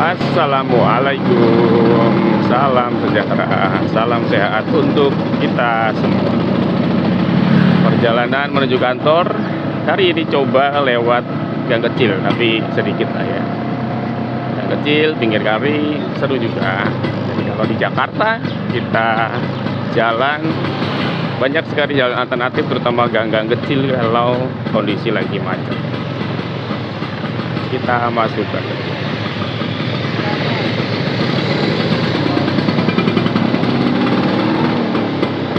Assalamualaikum, salam sejahtera, salam sehat untuk kita semua. Perjalanan menuju kantor hari ini coba lewat gang kecil, tapi sedikit lah ya. Gang kecil, pinggir kali, seru juga. Jadi kalau di Jakarta kita jalan banyak sekali jalan alternatif, terutama gang-gang kecil kalau kondisi lagi macet. Kita masuk ke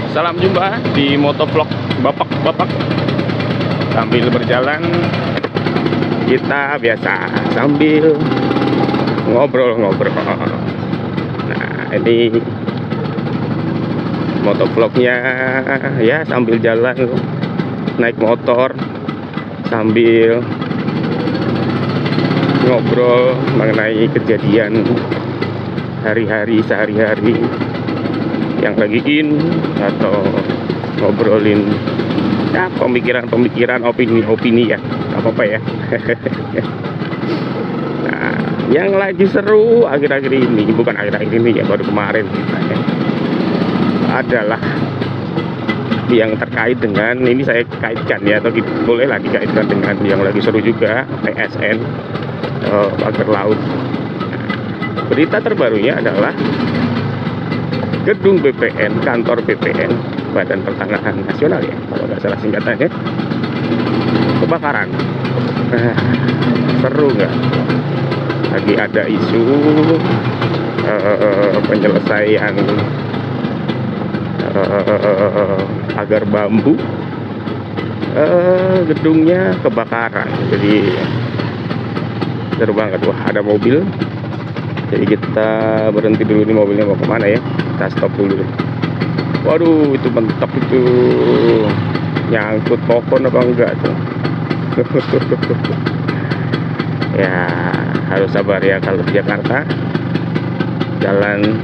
salam jumpa di motovlog bapak-bapak. Sambil berjalan kita biasa sambil ngobrol-ngobrol. Nah, ini motovlognya ya sambil jalan naik motor sambil ngobrol mengenai kejadian hari-hari sehari-hari yang lagi in, atau ngobrolin ya pemikiran-pemikiran, opini-opini ya, nggak apa-apa ya. Nah, yang lagi seru akhir-akhir ini, bukan akhir-akhir ini ya, baru kemarin ya, adalah yang terkait dengan ini, saya kaitkan ya, atau bolehlah dikaitkan dengan yang lagi seru juga, PSN pagar laut. Berita terbarunya adalah gedung BPN, kantor BPN, Badan Pertanahan Nasional ya, kalau nggak salah singkatannya, kebakaran. Seru nggak? Lagi ada isu penyelesaian pagar bambu, gedungnya kebakaran. Jadi seru banget. Wah, ada mobil. Jadi kita berhenti dulu, nih mobilnya mau kemana ya, kita stop dulu. Waduh, itu mentok, itu nyangkut pohon apa enggak tuh. Ya harus sabar ya, kalau di Jakarta jalan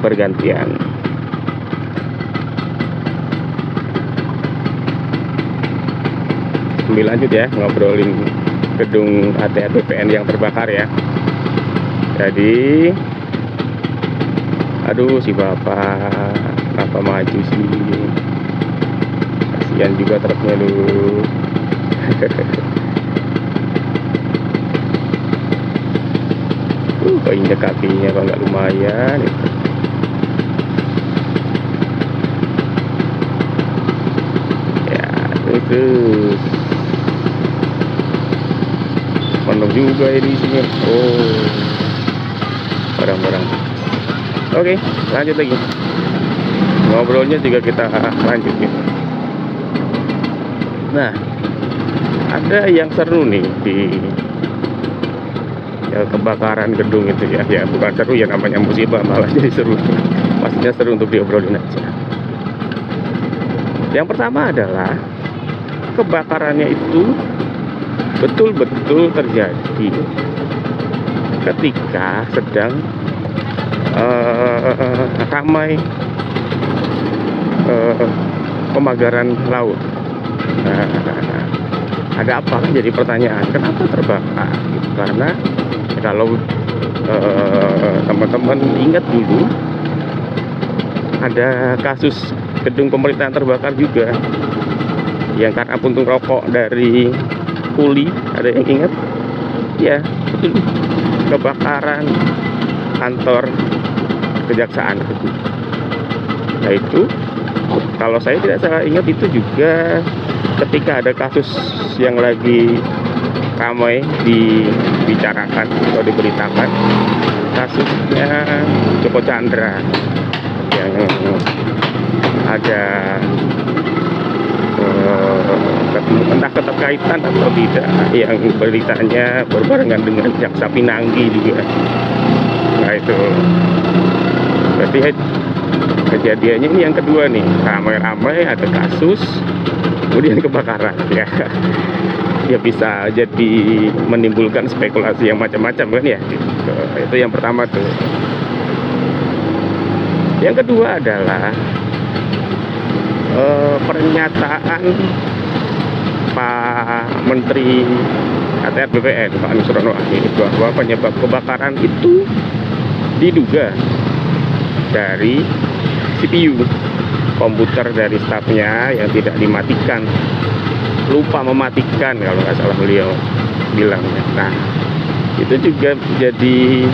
bergantian. Sambil lanjut ya ngobrolin gedung ATH BPN yang terbakar ya. Jadi aduh, si bapak kenapa maju sih, kasihan juga truknya dulu. Keinjak kakinya kalau nggak lumayan itu. Ya terus penuh juga ini isinya. Oh, barang-barang. Oke, lanjut lagi ngobrolnya, juga kita lanjut ya. Nah, ada yang seru nih di ya, kebakaran gedung itu ya. Ya bukan seru ya, namanya musibah malah jadi seru. Pastinya seru untuk diobrolin aja. Yang pertama adalah kebakarannya itu betul-betul terjadi ketika sedang ramai pemagaran laut. Ada apa? Jadi pertanyaan, kenapa terbakar? Gitu. Karena kalau teman-teman ingat dulu, ada kasus gedung pemerintahan terbakar juga, yang karena puntung rokok dari kuli. Ada yang ingat? Ya, betul, kebakaran kantor kejaksaan. Nah itu, kalau saya tidak salah ingat, itu juga ketika ada kasus yang lagi ramai dibicarakan atau diberitakan, kasusnya Joko Chandra, yang ada entah keterkaitan atau tidak, yang beritanya berbarengan dengan Jaksa Pinangki juga. Nah itu berarti kejadiannya ini yang kedua nih, ramai-ramai ada kasus kemudian kebakaran ya. Ya bisa jadi menimbulkan spekulasi yang macam-macam kan ya gitu. Itu yang pertama tuh. Yang kedua adalah pernyataan Pak Menteri ATR BPN Pak Nusron Wahid bahwa penyebab kebakaran itu diduga dari CPU komputer dari stafnya yang tidak dimatikan, lupa mematikan kalau nggak salah beliau bilangnya. Nah, itu juga jadi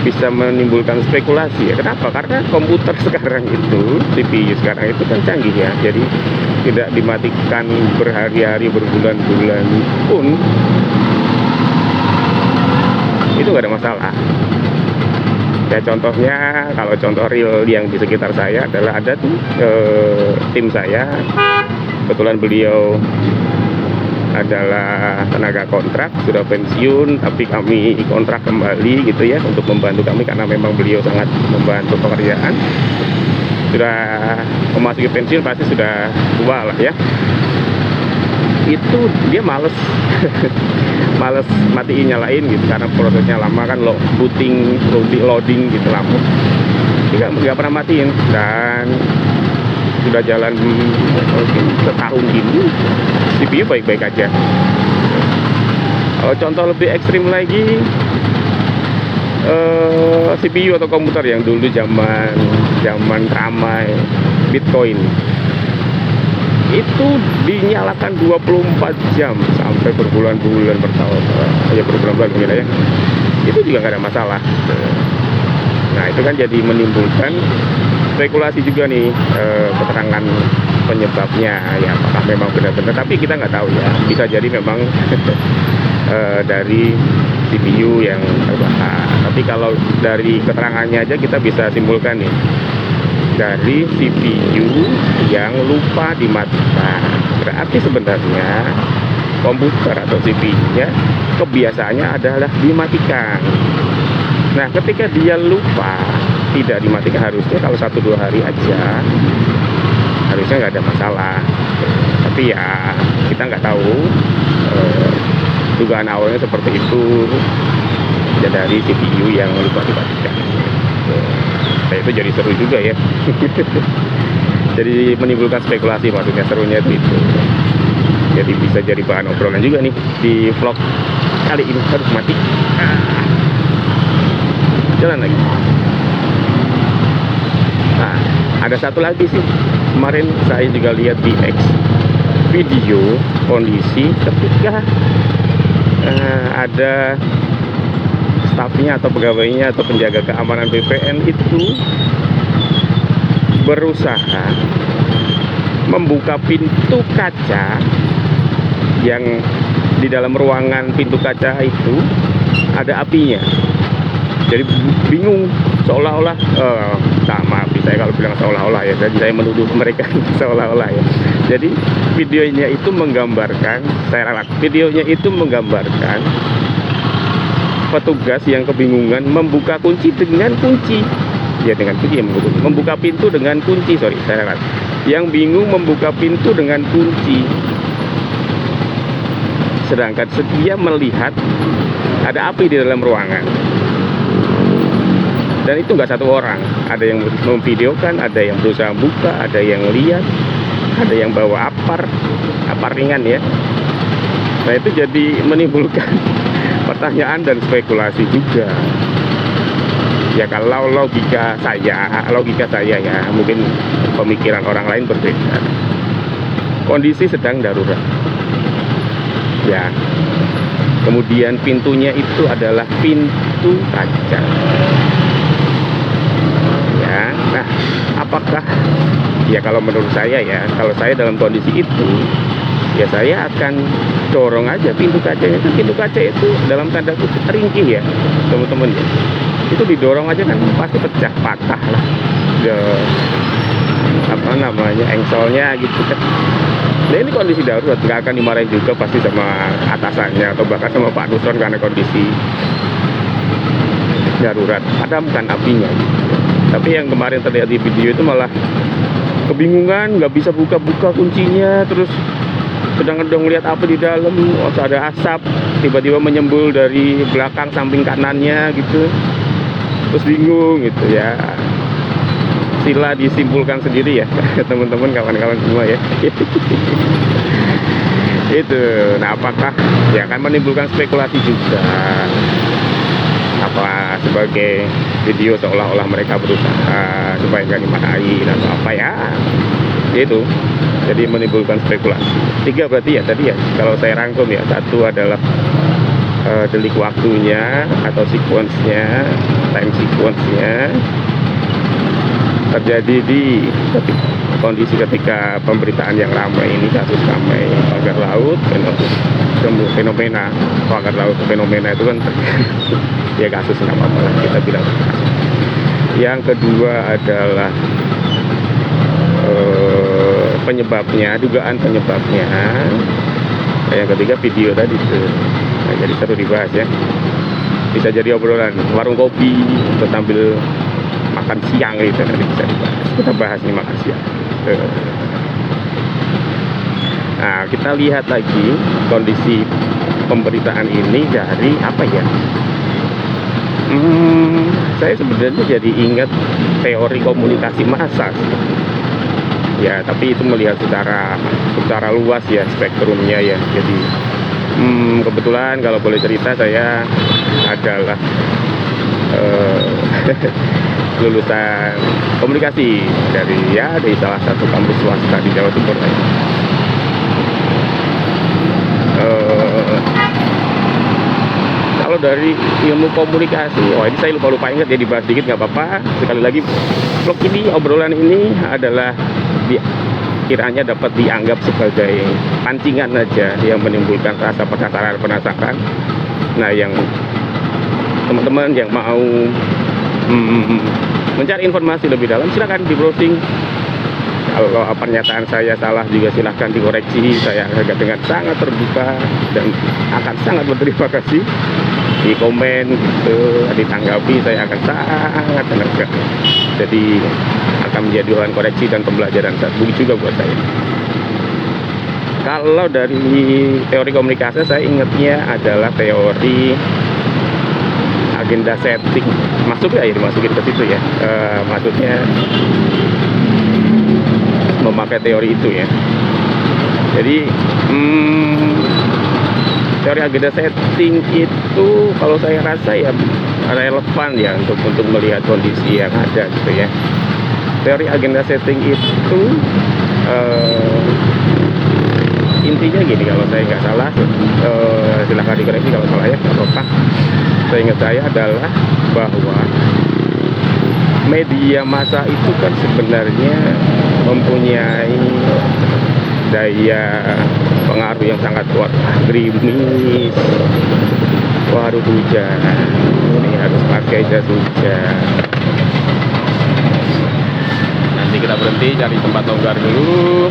bisa menimbulkan spekulasi ya. Kenapa? Karena komputer sekarang itu, CPU sekarang itu kan canggih ya. Jadi tidak dimatikan berhari-hari, berbulan-bulan pun itu nggak ada masalah. Ya contohnya, kalau contoh real yang di sekitar saya adalah ada tuh tim saya, kebetulan beliau adalah tenaga kontrak, sudah pensiun, tapi kami kontrak kembali gitu ya, untuk membantu kami karena memang beliau sangat membantu pekerjaan. Sudah memasuki pensiun, pasti sudah tua lah ya. Itu dia males males matiin nyalain gitu karena prosesnya lama kan, loading gitu lama. Dia nggak pernah matiin, dan sudah jalan mungkin setahun ini CPU baik-baik aja. Kalau contoh lebih ekstrim lagi, CPU atau komputer yang dulu zaman ramai Bitcoin itu dinyalakan 24 jam sampai berbulan-bulan, bertahun, ya berbulan-bulan ya, itu juga nggak ada masalah. Nah itu kan jadi menimbulkan spekulasi juga nih, keterangan penyebabnya ya, apakah memang benar-benar, tapi kita nggak tahu ya, bisa jadi memang dari CPU yang terbakar. Tapi kalau dari keterangannya aja kita bisa simpulkan nih, dari CPU yang lupa dimatikan. Berarti sebenarnya komputer atau CPU-nya kebiasaannya adalah dimatikan. Nah, ketika dia lupa tidak dimatikan, harusnya kalau 1-2 hari aja harusnya nggak ada masalah. Tapi ya kita nggak tahu, dugaan awalnya seperti itu ya, dari CPU yang lupa dimatikan. Nah, itu jadi seru juga ya. Jadi menimbulkan spekulasi, maksudnya serunya itu. Jadi bisa jadi bahan obrolan juga nih di vlog kali ini. Harus mati. Jalan lagi. Nah, ada satu lagi sih. Kemarin saya juga lihat di X video kondisi ketika ada stafnya atau pegawainya atau penjaga keamanan BPN itu berusaha membuka pintu kaca yang di dalam ruangan pintu kaca itu ada apinya. Jadi bingung, seolah-olah sama api saya kalau bilang seolah-olah ya, jadi saya menuduh mereka seolah-olah ya. Jadi videonya itu menggambarkan, saya ralat, videonya itu menggambarkan petugas yang kebingungan membuka kunci dengan kunci. Ya dengan kunci, membuka pintu dengan kunci, saya ralat. Yang bingung membuka pintu dengan kunci. Sedangkan dia melihat ada api di dalam ruangan. Dan itu nggak satu orang, ada yang memvideokan, ada yang berusaha buka, ada yang lihat, ada yang bawa apar ringan ya. Nah itu jadi menimbulkan pertanyaan dan spekulasi juga. Ya kalau logika saya ya, mungkin pemikiran orang lain berbeda. Kondisi sedang darurat. Ya. Kemudian pintunya itu adalah pintu kaca. Ya. Nah, apakah ya kalau menurut saya ya, kalau saya dalam kondisi itu ya saya akan dorong aja pintu kacanya. Itu pintu kaca itu dalam tanda kutip ringkih ya, teman-teman ya. Itu didorong aja kan pasti pecah, patah lah, engselnya gitu kan. Nah ini kondisi darurat, nggak akan dimarahin juga pasti sama atasannya atau bahkan sama Pak Nusron karena kondisi darurat, padamkan apinya gitu. Tapi yang kemarin terlihat di video itu malah kebingungan, nggak bisa buka-buka kuncinya, terus sedang ngeliat api di dalam, ada asap tiba-tiba menyembul dari belakang samping kanannya gitu. Terus bingung gitu ya. Sila disimpulkan sendiri ya teman-teman, kawan-kawan semua ya. Itu. Nah, apakah ya kan menimbulkan spekulasi juga, apa sebagai video seolah-olah mereka berusaha supaya nggak dimarahin atau apa ya, itu jadi menimbulkan spekulasi. 3 berarti ya tadi ya, kalau saya rangkum ya, 1 adalah delik waktunya atau sequence-nya, time sequence-nya terjadi di kondisi ketika pemberitaan yang ramai ini, kasus ramai pagar laut, fenomena pagar laut, fenomena itu kan ya kasus nggak apa-apa lah kita bilang. Yang kedua adalah penyebabnya, dugaan penyebabnya. Yang ketiga video tadi tuh. Nah, jadi seru dibahas ya. Bisa jadi obrolan warung kopi atau sambil makan siang gitu, nanti bisa dibahas. Kita bahas nih makan siang. Nah, kita lihat lagi kondisi pemberitaan ini dari apa ya? Saya sebenarnya jadi ingat teori komunikasi massa sih. Ya, tapi itu melihat secara luas ya spektrumnya ya. Jadi kebetulan kalau boleh cerita, saya adalah lulusan komunikasi dari salah satu kampus swasta di Jawa Timur. Kalau dari ilmu komunikasi, ini saya lupa ingat ya, dibahas dikit nggak apa-apa. Sekali lagi, vlog ini, obrolan ini adalah kiranya dapat dianggap sebagai pancingan aja yang menimbulkan rasa penasaran. Nah, yang teman-teman yang mau mencari informasi lebih dalam, silakan di browsing. Kalau pernyataan saya salah juga silahkan dikoreksi. Saya dengan sangat terbuka dan akan sangat berterima kasih di komen gitu, ditanggapi. Saya akan sangat tenaga. Jadi akan menjadi bahan koreksi dan pembelajaran buku juga buat saya. Kalau dari teori komunikasi, saya ingatnya adalah teori agenda setting. Masuk ya, dimasukin ke situ ya. Maksudnya memakai teori itu ya. Jadi teori agenda setting itu kalau saya rasa ya relevan ya untuk melihat kondisi yang ada gitu ya. Teori agenda setting itu intinya gini, kalau saya nggak salah, silahkan dikoreksi kalau salah ya, nggak apa-apa. Seingat saya adalah bahwa media massa itu kan sebenarnya mempunyai daya pengaruh yang sangat kuat. Gerimis, harus hujan, ini harus pakai jas hujan. Nanti kita berhenti cari tempat longgar dulu.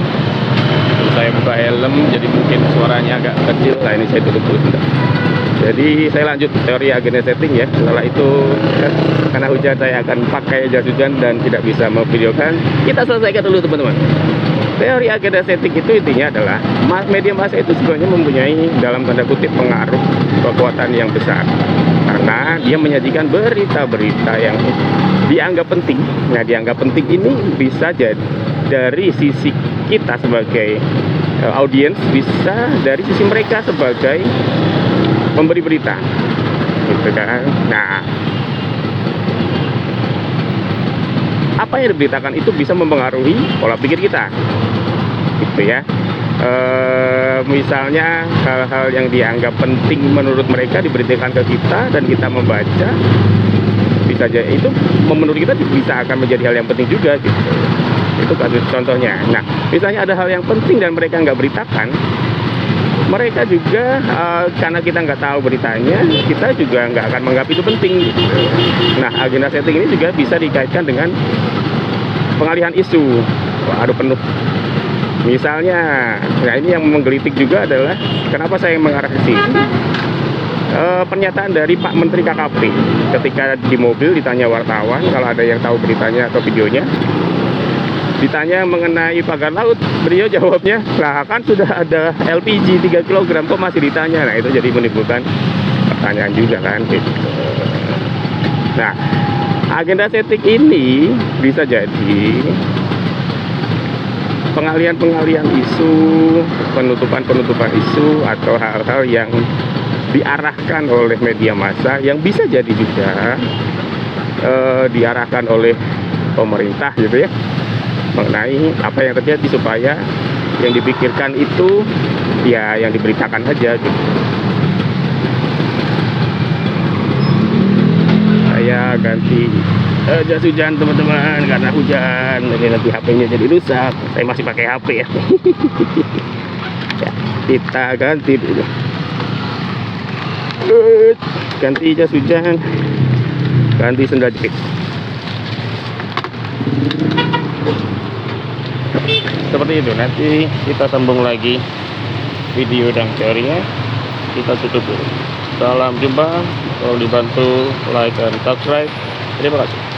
Terus saya buka helm, jadi mungkin suaranya agak kecil. Nah, ini saya tutup dulu sebentar. Jadi saya lanjut teori agenda setting ya. Setelah itu karena hujan, saya akan pakai jas hujan dan tidak bisa memvideokan. Kita selesaikan dulu teman-teman. Teori agenda setting itu intinya adalah media massa itu sebenarnya mempunyai dalam tanda kutip pengaruh kekuatan yang besar, karena dia menyajikan berita-berita yang dianggap penting. Nah, dianggap penting ini bisa jadi dari sisi kita sebagai audiens, bisa dari sisi mereka sebagai pemberi berita, gitu kan. Nah, apa yang diberitakan itu bisa mempengaruhi pola pikir kita, gitu ya. Misalnya hal-hal yang dianggap penting menurut mereka diberitakan ke kita dan kita membaca, bisa jadi itu menurut kita bisa akan menjadi hal yang penting juga, gitu. Itu kasus contohnya. Nah, misalnya ada hal yang penting dan mereka nggak beritakan, mereka juga karena kita nggak tahu beritanya, kita juga nggak akan menganggap itu penting, gitu. Nah, agenda setting ini juga bisa dikaitkan dengan pengalihan isu. Wah, aduh penuh. Misalnya, nah ini yang menggelitik juga adalah kenapa saya mengarah ke sini. Pernyataan dari Pak Menteri KKP ketika di mobil ditanya wartawan, kalau ada yang tahu beritanya atau videonya, ditanya mengenai pagar laut, beliau jawabnya, lah kan sudah ada LPG 3 kg, kok masih ditanya. Nah, itu jadi menimbulkan pertanyaan juga kan, gitu. Nah, agenda setting ini bisa jadi pengalian isu, penutupan isu atau hal-hal yang diarahkan oleh media massa, yang bisa jadi juga diarahkan oleh pemerintah gitu ya, mengenai apa yang terjadi, supaya yang dipikirkan itu ya yang diberitakan aja gitu. Saya ganti jas hujan teman-teman karena hujan, jadi nanti HP-nya jadi rusak. Saya masih pakai HP ya. Ya, kita ganti dulu. Ganti jas hujan, ganti sendal jepit. Seperti itu. Nanti kita sambung lagi video dan teorinya. Kita tutup dulu. Salam jumpa. Kalau dibantu like dan subscribe, terima kasih.